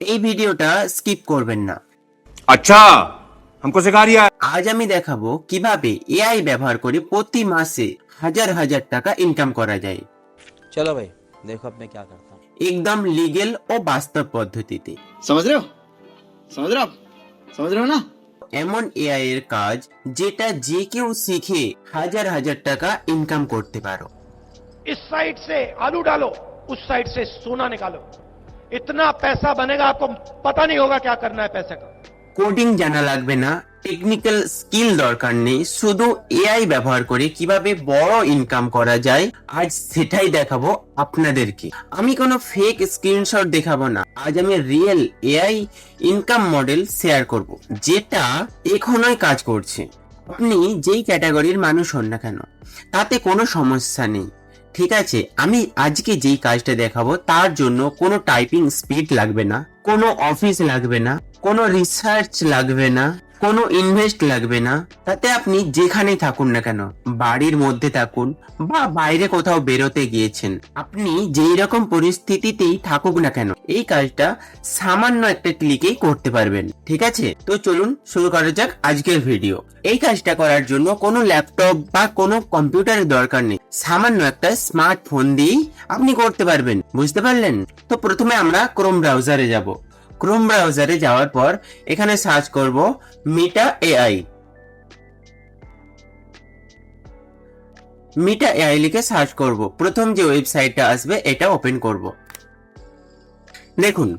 এই ভিডিওটা স্কিপ করবেন না। अच्छा हमको सिखा रिया है। আজ আমি দেখাবো কিভাবে এআই ব্যবহার করে প্রতি মাসে হাজার হাজার টাকা ইনকাম করা যায় चलो भाई देखो अब मैं क्या करता हूँ। একদম লিগেল ও বাস্তব পদ্ধতিতে। समझ रहे हो समझ रहे हो आप समझ रहे हो ना। এমন এআই এর কাজ যেটা যে কেউ শিখে হাজার হাজার টাকা ইনকাম করতে পারো। इस साइड से आलू डालो, उस साइड से सोना निकालो, इतना पैसा बनेगा आपको पता नहीं होगा क्या करना है पैसे का। কোডিং জানা লাগবে না, টেকনিক্যাল স্কিল দরকার নেই, শুধু এআই ব্যবহার করে কিভাবে বড় ইনকাম করা যায় আজ সেটাই দেখাবো আপনাদেরকে। আমি কোনো ফেক স্ক্রিনশট দেখাবো না, আজ আমি real AI income model share করব যেটা এখনই কাজ করছে। আপনি যেই ক্যাটাগরির মানুষ হন না কেন তাতে কোনো সমস্যা নেই, ঠিক আছে। আমি আজকে যেই কাজটা দেখাবো তার জন্য কোনো টাইপিং স্পিড লাগবে না, কোনো অফিস লাগবে না, কোনো রিসার্চ লাগবে না, কোনো ইনভেস্ট লাগবে না। তাতে আপনি যেখানেই থাকুন না কেন, বাড়ির মধ্যে থাকুন বা বাইরে কোথাও বেরোতে গিয়েছেন, আপনি যেই রকম পরিস্থিতিতেই থাকুক না কেন এই কাজটা সামান্য একটা ক্লিকেই করতে পারবেন, ঠিক আছে। তো চলুন শুরু করা যাক আজকের ভিডিও। এই কাজটা করার জন্য কোনো ল্যাপটপ বা কোনো কম্পিউটারের দরকার নেই, সামান্য একটা স্মার্টফোন দিয়েই আপনি করতে পারবেন, বুঝতে পারলেন। তো প্রথমে আমরা ক্রোম ব্রাউজারে যাব। ক্রোম ব্রাউজারে যাওয়ার পর এখানে সার্চ করব মিটা এআই। মিটা এআই লিখে সার্চ করব, প্রথম যে ওয়েবসাইটটা আসবে এটা ওপেন করব। দেখুন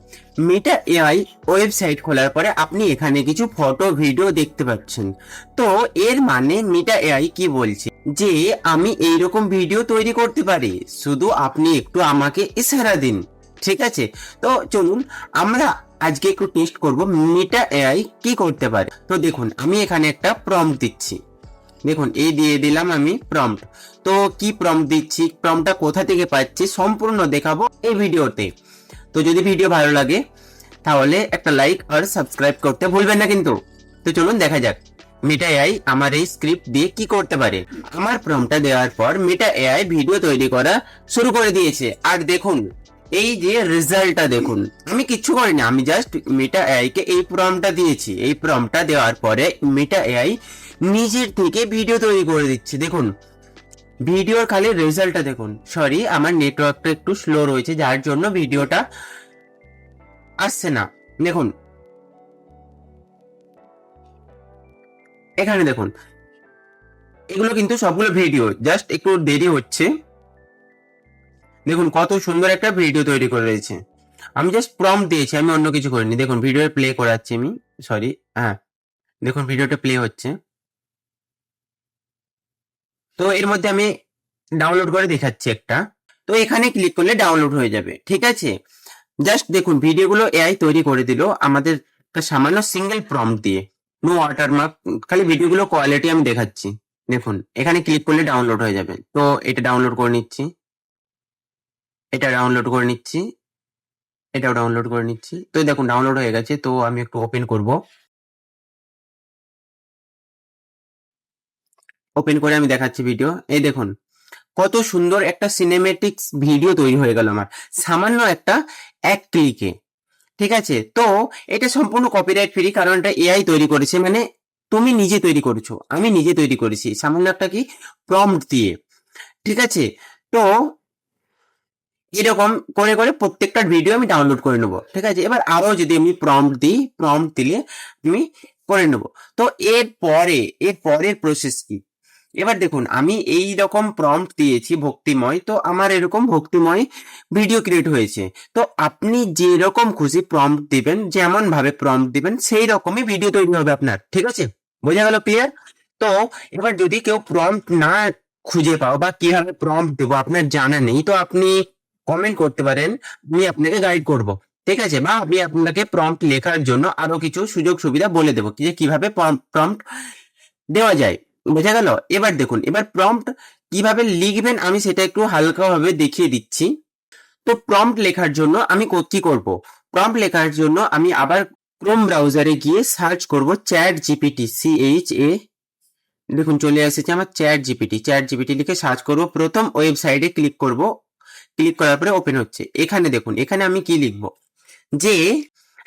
মিটা এআই ওয়েবসাইট খোলার পরে আপনি এখানে কিছু ফটো ভিডিও দেখতে পাচ্ছেন। তো এর মানে মিটা এআই কি বলছে যে আমি এইরকম ভিডিও তৈরি করতে পারি, শুধু আপনি একটু আমাকে ইশারা দিন, ঠিক আছে। তো চলুন আমরা আজকে একটু টেস্ট করব মিটা এআই কি করতে পারে। তো দেখুন আমি এখানে একটা প্রম্পট দিচ্ছি, দেখুন এই দিয়ে দিলাম আমি প্রম্পট। তো কি প্রম্পট দিচ্ছি, প্রম্পটটা কোথা থেকে পাচ্ছি সম্পূর্ণ দেখাবো এই ভিডিওতে। তো যদি ভিডিও ভালো লাগে তাহলে একটা লাইক আর সাবস্ক্রাইব করতে ভুলবেন না কিন্তু। তো চলুন দেখা যাক মিটা এআই আমার এই স্ক্রিপ্ট দিয়ে কি করতে পারে। আমার প্রম্পটটা দেওয়ার পর মিটা এআই ভিডিও তৈরি করা শুরু করে দিয়েছে। আর দেখুন এই যে রেজাল্টটা দেখুন, আমি কিচ্ছু করিনি, আমি জাস্ট মিটা এআই কে এই প্রম্পটটা দিয়েছি। এই প্রম্পটটা দেওয়ার পরে মিটা এআই নিজের থেকে ভিডিও তৈরি করে দিচ্ছে। দেখুন ভিডিওর খালি রেজাল্টটা দেখুন। সরি আমার নেটওয়ার্কটা একটু স্লো রয়েছে যার জন্য ভিডিওটা আসছে না। দেখুন এখানে দেখুন এগুলো কিন্তু সবগুলো ভিডিও, জাস্ট একটু দেরি হচ্ছে। দেখুন কত সুন্দর একটা ভিডিও তৈরি করে রয়েছে, আমি জাস্ট প্রম্পট দিয়েছি, আমি অন্য কিছু করিনি। দেখুন ভিডিও প্লে করাচ্ছি আমি, সরি, হ্যাঁ দেখুন ভিডিওটা প্লে হচ্ছে। তো এর মধ্যে আমি ডাউনলোড করে দেখাচ্ছি একটা। তো এখানে ক্লিক করলে ডাউনলোড হয়ে যাবে, ঠিক আছে। জাস্ট দেখুন ভিডিওগুলো এআই তৈরি করে দিল আমাদের একটা সামান্য সিঙ্গেল প্রম্পট দিয়ে, নো ওয়াটারমার্ক, খালি ভিডিওগুলো কোয়ালিটি আমি দেখাচ্ছি। দেখুন এখানে ক্লিক করলে ডাউনলোড হয়ে যাবে। তো এটা ডাউনলোড করে নিচ্ছি, এটা ডাউনলোড করে নিচ্ছি, এটাও ডাউনলোড করে নিচ্ছি। তো দেখুন ডাউনলোড হয়ে গেছে। তো আমি একটু ওপেন করব। ওপেন করে আমি দেখাচ্ছি ভিডিও। এই দেখুন কত সুন্দর একটা সিনেমেটিক্স ভিডিও তৈরি হয়ে গেল আমার সামান্য একটা এক ক্লিকে, ঠিক আছে। তো এটা সম্পূর্ণ কপিরাইট ফ্রি, কারণ এটা এআই তৈরি করেছে, মানে তুমি নিজে তৈরি করেছো, আমি নিজে তৈরি করেছি সামান্য একটা কি প্রম্পট দিয়ে, ঠিক আছে। তো এরকম করে করে প্রত্যেকটা ভিডিও আমি ডাউনলোড করে নেবো, ঠিক আছে। এবার আরো যদি আমি প্রম্পট দিই, প্রম্পট দিলে আমি করে নেবো। তো এর পরের প্রসেস কি, এবার দেখুন আমি এই রকম প্রম্পট দিয়েছি ভক্তিময়, তো আমার এরকম ভক্তিময় ভিডিও ক্রিয়েট হয়েছে। তো আপনি যেরকম খুশি প্রম্পট দিবেন, যেমন ভাবে প্রম্পট দিবেন সেই রকমই ভিডিও তৈরি হবে আপনার, ঠিক আছে। বোঝা গেল, ক্লিয়ার? তো এবার যদি কেউ প্রম্পট না খুঁজে পাও বা কিভাবে প্রম্পট দেবো আপনার জানা নেই, তো আপনি কমেন্ট করতে পারেন, আমি আপনাকে গাইড করব, ঠিক আছে। বা আমি আপনাকে প্রম্পট লেখার জন্য আরো কিছু সুযোগ সুবিধা বলে দেবো যে কিভাবে প্রম্পট দেওয়া যায়, বোঝা গেল। এবার দেখুন এবার প্রম্পট কিভাবে লিখবেন আমি সেটা একটু হালকাভাবে দেখিয়ে দিচ্ছি। তো প্রম্পট লেখার জন্য আমি কি করব, প্রম্পট লেখার জন্য আমি আবার ক্রোম ব্রাউজারে গিয়ে সার্চ করব চ্যাট জিপিটি, দেখুন চলে এসেছে আমার চ্যাট জিপিটি লিখে সার্চ করব। প্রথম ওয়েবসাইটে ক্লিক করব, ক্লিক করার পরে ওপেন হচ্ছে। এখানে দেখুন এখানে আমি কি লিখব যে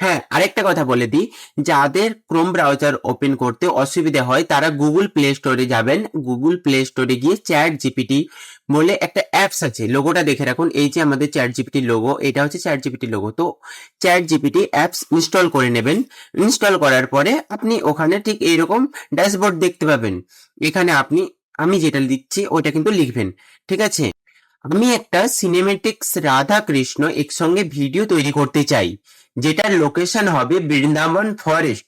হ্যাঁ, আরেকটা কথা বলে দিই, যাদের ক্রোম ব্রাউজার ওপেন করতে অসুবিধা হয় তারা গুগল প্লে স্টোরে যাবেন। গুগল প্লে স্টোরে গিয়ে চ্যাট জিপিটি বলে একটা অ্যাপস আছে, লোগোটা দেখে রাখুন। এই যে আমাদের চ্যাট জিপিটি লোগো, এটা হচ্ছে চ্যাট জিপিটি লোগো। তো চ্যাট জিপিটি অ্যাপস ইনস্টল করে নেবেন। ইনস্টল করার পরে আপনি ওখানে ঠিক এইরকম ড্যাশবোর্ড দেখতে পাবেন। এখানে আমি যেটা লিখছি ওইটা কিন্তু লিখবেন, ঠিক আছে? আমি একটা সিনেমেটিক্স রাধা কৃষ্ণ একসঙ্গে ভিডিও তৈরি করতে চাই, যেটার লোকেশন হবে বৃন্দাবন ফরেস্ট,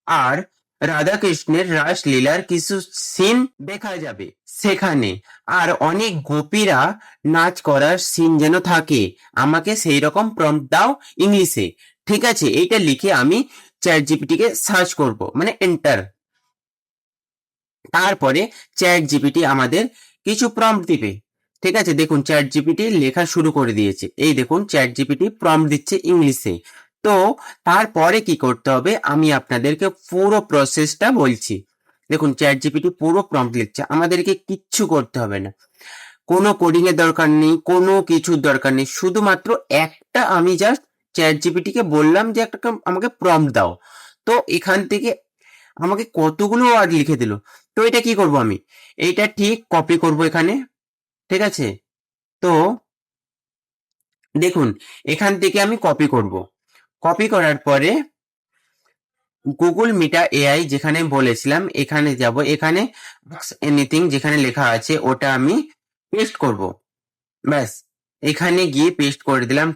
আর রাধা কৃষ্ণের রাসলীলার কিছু সিন দেখা যাবে সেখানে, আর অনেক গোপীরা নাচ করার সিন যেন থাকে। আমাকে সেই রকম প্রম্পট দাও ইংলিশে, ঠিক আছে? এইটা লিখে আমি চ্যাট জিপিটি কে সার্চ করব, মানে এন্টার। তারপরে চ্যাট জিপিটি আমাদের কিছু প্রম্পট দিবে, ঠিক আছে? দেখুন চ্যাট জিপিটি লেখা শুরু করে দিয়েছে। এই দেখুন চ্যাট জিপিটি প্রম্পট দিচ্ছে ইংলিশে। তো তারপরে কি করতে হবে আমি আপনাদেরকে পুরো প্রসেসটা বলছি। দেখুন চ্যাট জিপিটি পুরো প্রম্পট লিখছে, আমাদেরকে কিচ্ছু করতে হবে না, কোনো কোডিং এর দরকার নেই, কোনো কিছুর দরকার নেই। শুধুমাত্র একটা আমি জাস্ট চ্যাট জিপিটি কে বললাম যে একটা আমাকে প্রম্পট দাও, তো এখান থেকে আমাকে কতগুলো ওয়ার্ড লিখে দিল। তো এটা কি করব আমি, এইটা ঠিক কপি করব এখানে, ঠিক আছে? তো দেখুন এখান থেকে আমি কপি করব। কপি করার পরে গুগল মিটা এআই যেখানে বলেছিলাম এখানে যাব, এখানে এনিথিং যেখানে লেখা আছে ওটা আমি পেস্ট করব। ব্যাস, এখানে গিয়ে পেস্ট করে দিলাম।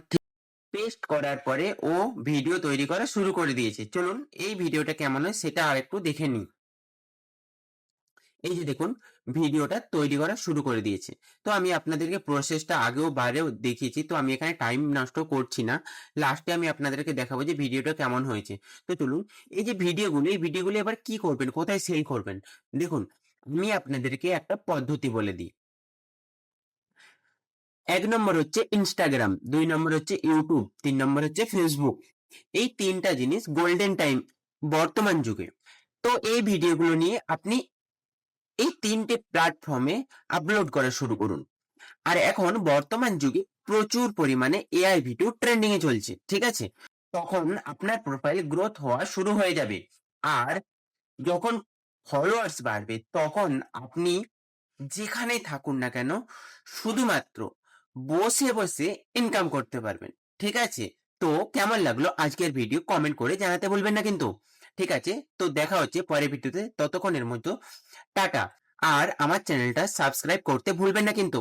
পেস্ট করার পরে ও ভিডিও তৈরি করা শুরু করে দিয়েছে। চলুন এই ভিডিওটা কেমন হয় সেটা আরেকটু দেখে নিই। এই যে দেখুন ভিডিওটা তৈরি করা শুরু করে দিয়েছে। তো আমি আপনাদেরকে প্রসেসটা আগেও বারেও দেখিয়েছি, তো আমি এখানে টাইম নষ্ট করছি না। লাস্টে আমি আপনাদেরকে দেখাবো যে ভিডিওটা কেমন হয়েছে। তো চলুন, এই যে এই ভিডিওগুলো এবার কি করবেন, কোথায় সেল করবেন? দেখুন আমি আপনাদেরকে একটা পদ্ধতি বলে দিই। ১ নম্বর হচ্ছে ইনস্টাগ্রাম, ২ নম্বর হচ্ছে ইউটিউব, ৩ নম্বর হচ্ছে ফেসবুক। এই ৩টা জিনিস গোল্ডেন টাইম বর্তমান যুগে। তো এই ভিডিওগুলো নিয়ে আপনি এই ৩টে প্ল্যাটফর্মে আপলোড করা শুরু করুন। আর এখন বর্তমান যুগে প্রচুর পরিমাণে এআই ভিডিও ট্রেন্ডিং এ চলছে, ঠিক আছে? তখন আপনার প্রোফাইল গ্রোথ হওয়া শুরু হয়ে যাবে। আর যখন ফলোয়ার্স বাড়বে তখন আপনি যেখানেই থাকুন না কেন শুধুমাত্র বসে বসে ইনকাম করতে পারবেন, ঠিক আছে? তো কেমন লাগলো আজকের ভিডিও কমেন্ট করে জানাতে ভুলবেন না কিন্তু, ঠিক আছে? তো দেখা হচ্ছে পরের ভিডিওতে, ততক্ষণের মতো টাটা। আর আমার চ্যানেলটা সাবস্ক্রাইব করতে ভুলবেন না কিন্তু।